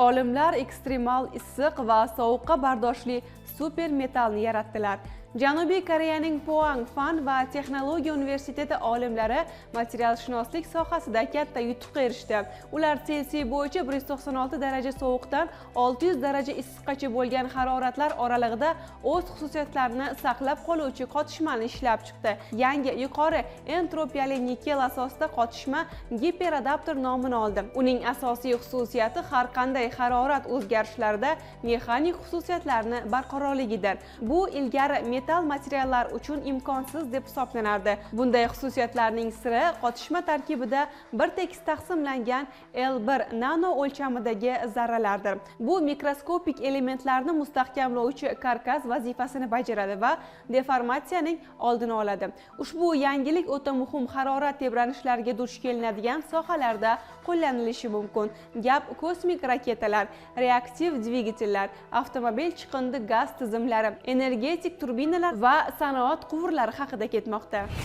Olimlar ekstremal issiq va sovuqqa bardoshli super metallni yaratdilar. Janubiy Koreyaning Pohang fan va texnologiya universiteti olimlari materialshunoslik sohasida katta yutuqqa erishdi. Ular Selsiy bo'yicha 196 daraja sovuqdan 600 daraja issiqqacha bo'lgan haroratlar oralig'ida o'z xususiyatlarini saqlab qoluvchi qotishmani ishlab chiqdi. Yangi yuqori entropiyali nikel asosida qotishma giperadaptor nomini oldi. Uning asosiy xususiyati har qanday harorat o'zgarishlarida mexanik xususiyatlarni barqarorligidir. Bu ilgari metal materiallar uchun imkonsiz deb hisoblanardi. Bunday xususiyatlarning siri qotishma tarkibida bir tekis taqsimlangan L1 nano o'lchamidagi zarralardir. Bu mikroskopik elementlarni mustahkamlovchi karkas vazifasini bajaradi va deformatsiyaning oldini oladi. Ushbu yangilik o'ta muhim harorat tebranishlariga duch kelinadigan sohalarda qo'llanilishi mumkin. Gap kosmik raketalar, reaktiv dvigatellar, avtomobil chiqindi gaz tizimlari, energetik turbinalar va sanoat quvurlari haqida ketmoqda.